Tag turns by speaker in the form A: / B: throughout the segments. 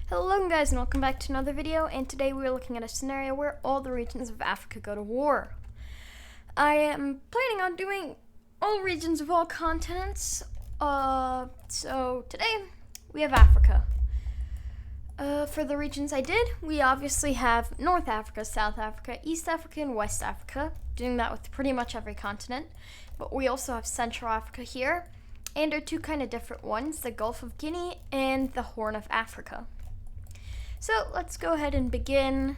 A: Hello guys and welcome back to another video, and today we're looking at a scenario where all the regions of Africa go to war. I am planning on doing all regions of all continents, so today we have Africa. For the regions I did, we obviously have North Africa, South Africa, East Africa, and West Africa, doing that with pretty much every continent, but we also have Central Africa here, and our two kind of different ones, the Gulf of Guinea and the Horn of Africa. So let's go ahead and begin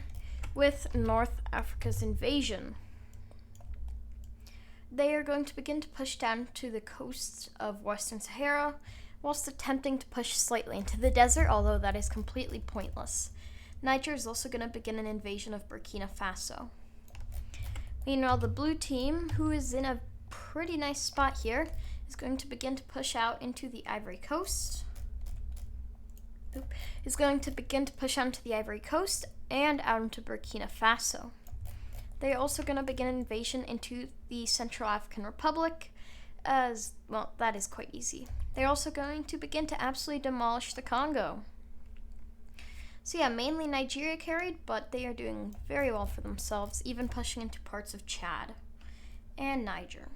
A: with North Africa's invasion. They are going to begin to push down to the coast of Western Sahara, whilst attempting to push slightly into the desert, although that is completely pointless. Niger is also going to begin an invasion of Burkina Faso. Meanwhile, the blue team, who is in a pretty nice spot here, is going to begin to push out into the Ivory Coast. Is going to begin to push onto the Ivory Coast and out into Burkina Faso. They're also going to begin an invasion into the Central African Republic, as, well, that is quite easy. They're also going to begin to absolutely demolish the Congo. So yeah, mainly Nigeria carried, but they are doing very well for themselves, even pushing into parts of Chad and Niger.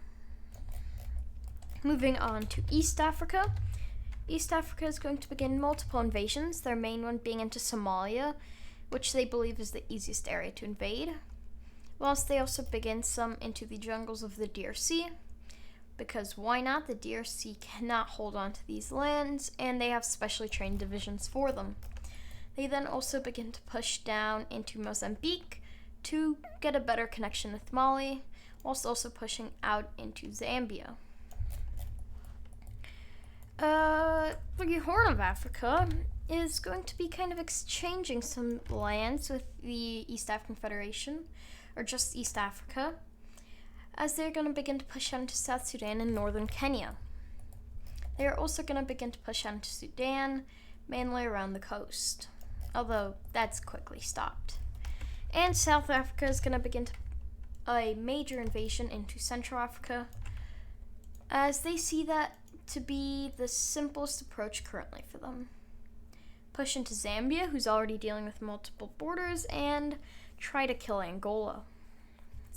A: Moving on to East Africa. East Africa is going to begin multiple invasions, their main one being into Somalia, which they believe is the easiest area to invade, whilst they also begin some into the jungles of the DRC, because why not? The DRC cannot hold on to these lands, and they have specially trained divisions for them. They then also begin to push down into Mozambique to get a better connection with Mali, whilst also pushing out into Zambia. The Horn of Africa is going to be kind of exchanging some lands with the East African Federation, or just East Africa, as they're going to begin to push out into South Sudan and northern Kenya. They are also going to begin to push out into Sudan, mainly around the coast, although that's quickly stopped. And South Africa is going to begin a major invasion into Central Africa, as they see that to be the simplest approach currently for them. Push into Zambia, who's already dealing with multiple borders, and try to kill Angola.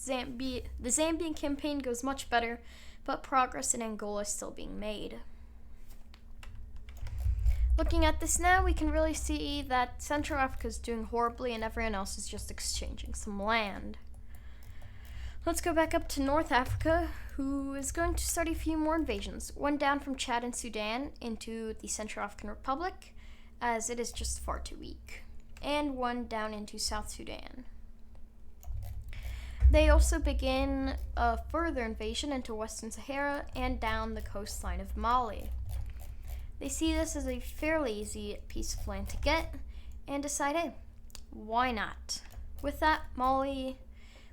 A: The Zambian campaign goes much better, but progress in Angola is still being made. Looking at this now, we can really see that Central Africa is doing horribly and everyone else is just exchanging some land. Let's go back up to North Africa, who is going to start a few more invasions. One down from Chad and Sudan into the Central African Republic, as it is just far too weak. And one down into South Sudan. They also begin a further invasion into Western Sahara and down the coastline of Mali. They see this as a fairly easy piece of land to get, and decide, hey, why not? With that, Mali,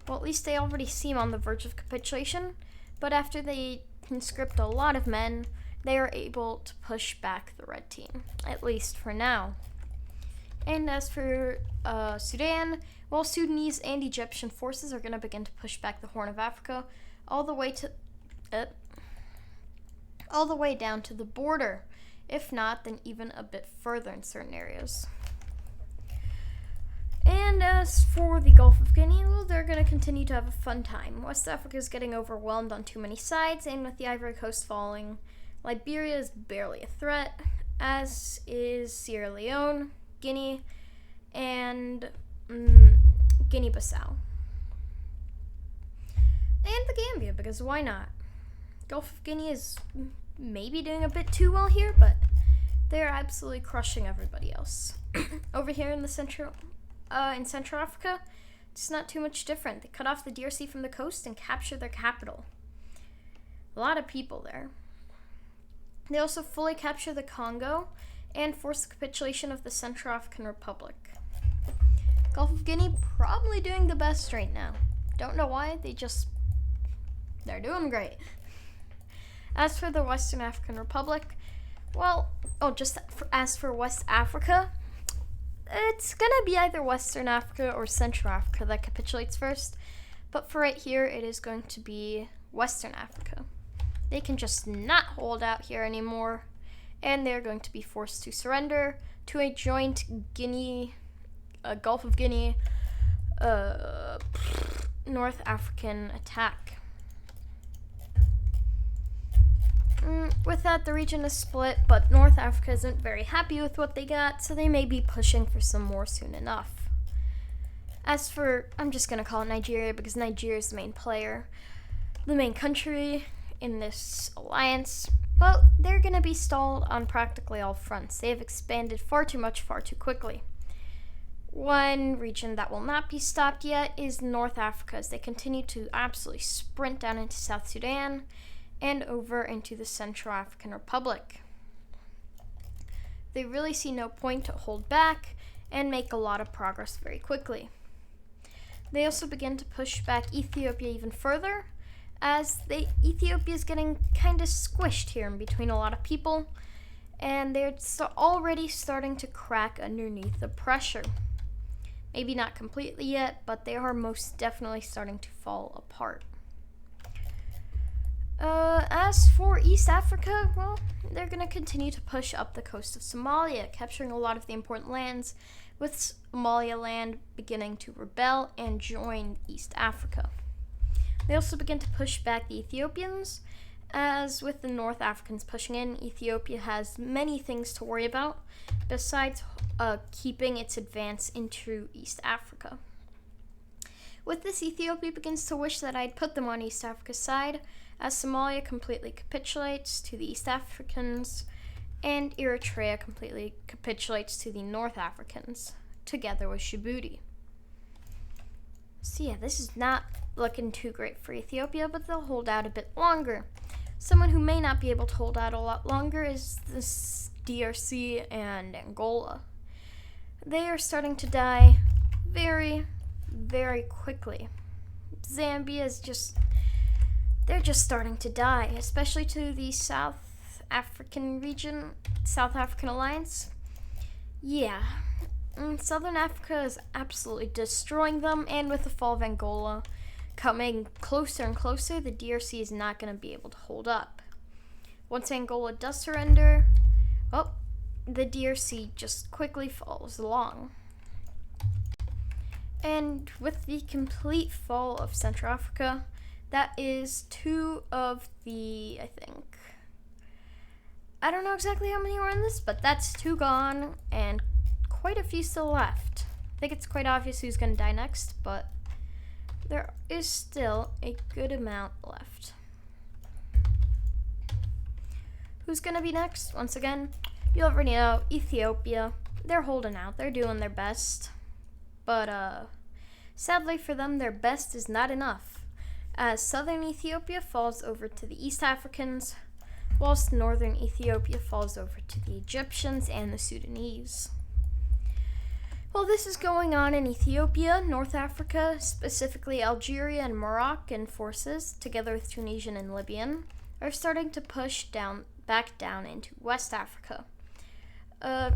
A: well, at least they already seem on the verge of capitulation, but after they conscript a lot of men, they are able to push back the red team, at least for now. And as for Sudan, well, Sudanese and Egyptian forces are going to begin to push back the Horn of Africa all the way down to the border, if not, then even a bit further in certain areas. And as for the Gulf of Guinea, well, they're going to continue to have a fun time. West Africa is getting overwhelmed on too many sides, and with the Ivory Coast falling, Liberia is barely a threat, as is Sierra Leone, Guinea, and Guinea-Bissau. And the Gambia, because why not? Gulf of Guinea is maybe doing a bit too well here, but they're absolutely crushing everybody else. Over here in Central Africa, it's not too much different. They cut off the DRC from the coast and capture their capital. A lot of people there. They also fully capture the Congo and force the capitulation of the Central African Republic. Gulf of Guinea probably doing the best right now. Don't know why, they're doing great. As for the Western African Republic, well, as for West Africa, it's gonna be either Western Africa or Central Africa that capitulates first, but for right here, it is going to be Western Africa. They can just not hold out here anymore, and they're going to be forced to surrender to a joint Gulf of Guinea, North African attack. With that, the region is split, but North Africa isn't very happy with what they got, so they may be pushing for some more soon enough. As for, I'm just going to call it Nigeria because Nigeria is the main player. The main country in this alliance, well, they're going to be stalled on practically all fronts. They have expanded far too much, far too quickly. One region that will not be stopped yet is North Africa, as they continue to absolutely sprint down into South Sudan and over into the Central African Republic. They really see no point to hold back and make a lot of progress very quickly. They also begin to push back Ethiopia even further, as Ethiopia is getting kind of squished here in between a lot of people, and they're already starting to crack underneath the pressure. Maybe not completely yet, but they are most definitely starting to fall apart. As for East Africa, well, they're going to continue to push up the coast of Somalia, capturing a lot of the important lands, with Somaliland beginning to rebel and join East Africa. They also begin to push back the Ethiopians, as with the North Africans pushing in, Ethiopia has many things to worry about, besides keeping its advance into East Africa. With this, Ethiopia begins to wish that I'd put them on East Africa's side, as Somalia completely capitulates to the East Africans, and Eritrea completely capitulates to the North Africans, together with Djibouti. So yeah, this is not looking too great for Ethiopia, but they'll hold out a bit longer. Someone who may not be able to hold out a lot longer is the DRC and Angola. They are starting to die very, very quickly. Zambia is they're just starting to die, especially to the South African region, South African Alliance. Yeah, Southern Africa is absolutely destroying them, and with the fall of Angola coming closer and closer, the DRC is not going to be able to hold up. Once Angola does surrender, well, the DRC just quickly falls along. And with the complete fall of Central Africa, that is two of the, I don't know exactly how many were in this, but that's two gone, and quite a few still left. I think it's quite obvious who's going to die next, but there is still a good amount left. Who's going to be next? Once again, you already know, Ethiopia. They're holding out. They're doing their best. But, sadly for them, their best is not enough, as southern Ethiopia falls over to the East Africans, whilst northern Ethiopia falls over to the Egyptians and the Sudanese. While this is going on in Ethiopia, North Africa, specifically Algeria and Moroccan forces, together with Tunisian and Libyan, are starting to push back down into West Africa.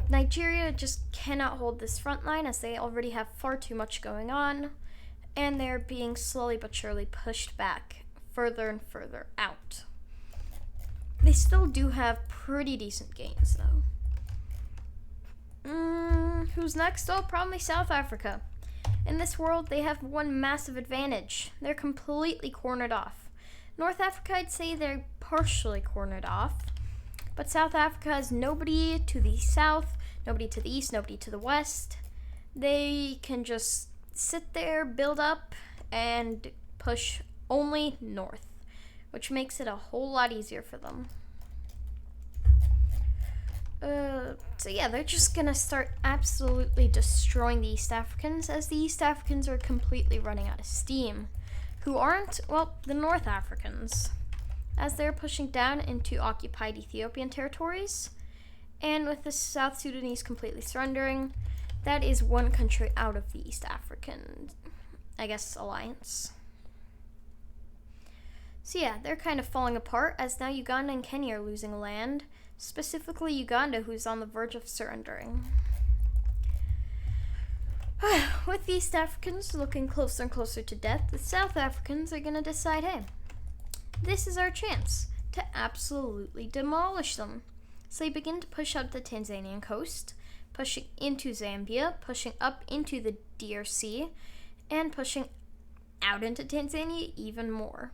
A: Nigeria just cannot hold this front line, as they already have far too much going on, and they're being slowly but surely pushed back further and further out. They still do have pretty decent gains, though. Who's next? Oh, probably South Africa. In this world, they have one massive advantage. They're completely cornered off. North Africa, I'd say they're partially cornered off, but South Africa has nobody to the south, nobody to the east, nobody to the west. They can just sit there, build up, and push only north, which makes it a whole lot easier for them. So yeah, they're just gonna start absolutely destroying the East Africans, as the East Africans are completely running out of steam. Who aren't? Well, the North Africans, as they're pushing down into occupied Ethiopian territories, and with the South Sudanese completely surrendering, that is one country out of the East African, alliance. So yeah, they're kind of falling apart, as now Uganda and Kenya are losing land, specifically Uganda, who's on the verge of surrendering. With the East Africans looking closer and closer to death, the South Africans are going to decide, hey, this is our chance to absolutely demolish them. So they begin to push out the Tanzanian coast, pushing into Zambia, pushing up into the DRC, and pushing out into Tanzania even more.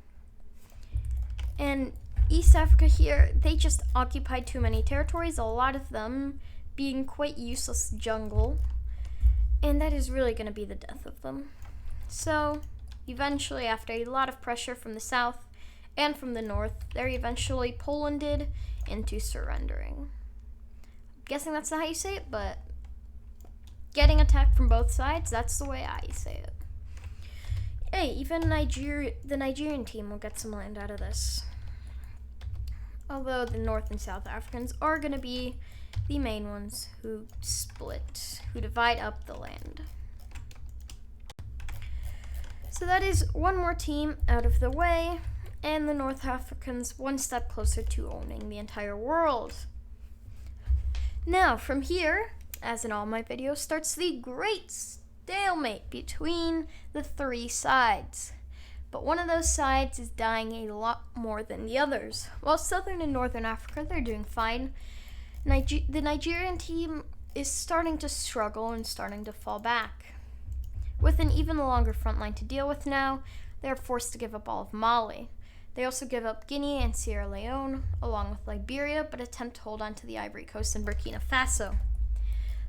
A: And East Africa here, they just occupied too many territories, a lot of them being quite useless jungle, and that is really going to be the death of them. So eventually, after a lot of pressure from the south and from the north, they're eventually Polanded into surrendering. I'm guessing that's not how you say it, but getting attacked from both sides, that's the way I say it. Hey, even the Nigerian team will get some land out of this. Although the North and South Africans are going to be the main ones who split, who divide up the land. So that is one more team out of the way, and the North Africans one step closer to owning the entire world. Now, from here, as in all my videos, starts the great stalemate between the three sides. But one of those sides is dying a lot more than the others. While Southern and Northern Africa, they're doing fine. The Nigerian team is starting to struggle and starting to fall back. With an even longer front line to deal with now, they are forced to give up all of Mali. They also give up Guinea and Sierra Leone, along with Liberia, but attempt to hold on to the Ivory Coast and Burkina Faso.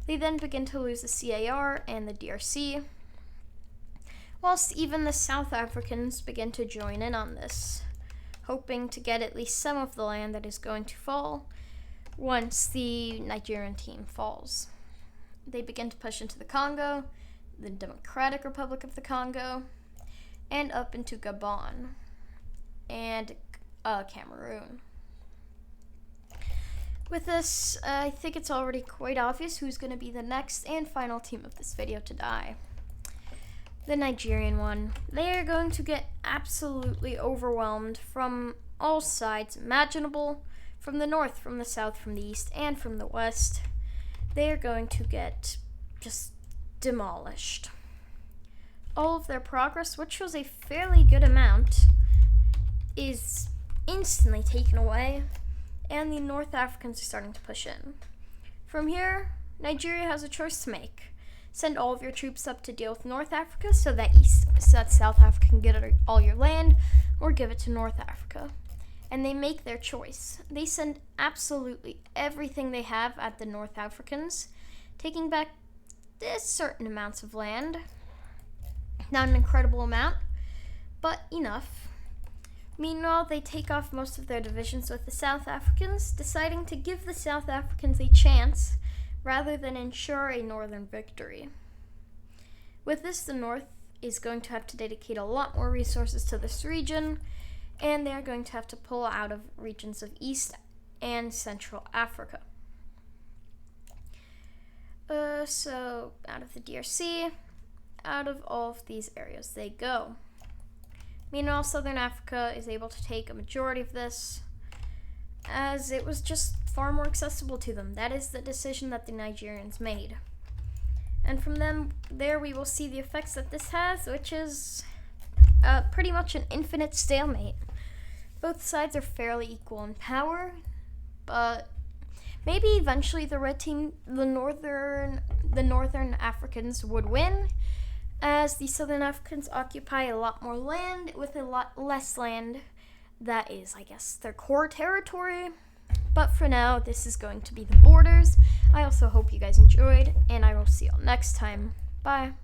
A: They then begin to lose the CAR and the DRC, whilst even the South Africans begin to join in on this, hoping to get at least some of the land that is going to fall once the Nigerian team falls. They begin to push into the Congo, the Democratic Republic of the Congo, and up into Gabon and Cameroon. With this, I think it's already quite obvious who's going to be the next and final team of this video to die. The Nigerian one. They are going to get absolutely overwhelmed from all sides imaginable, from the north, from the south, from the east, and from the west. They are going to get just demolished. All of their progress, which was a fairly good amount, is instantly taken away, and the North Africans are starting to push in. From here, Nigeria has a choice to make. Send all of your troops up to deal with North Africa so that South Africa can get all your land, or give it to North Africa. And they make their choice. They send absolutely everything they have at the North Africans, taking back certain amounts of land. Not an incredible amount, but enough. Meanwhile, they take off most of their divisions with the South Africans, deciding to give the South Africans a chance rather than ensure a northern victory. With this, the North is going to have to dedicate a lot more resources to this region, and they're going to have to pull out of regions of East and Central Africa. So, out of the DRC, out of all of these areas they go. Meanwhile, Southern Africa is able to take a majority of this, as it was just far more accessible to them. That is the decision that the Nigerians made. And from there we will see the effects that this has, which is pretty much an infinite stalemate. Both sides are fairly equal in power, but maybe eventually the red team, the northern Africans would win, as the Southern Africans occupy a lot more land with a lot less land that is, I guess, their core territory. But for now, this is going to be the borders. I also hope you guys enjoyed, and I will see y'all next time. Bye.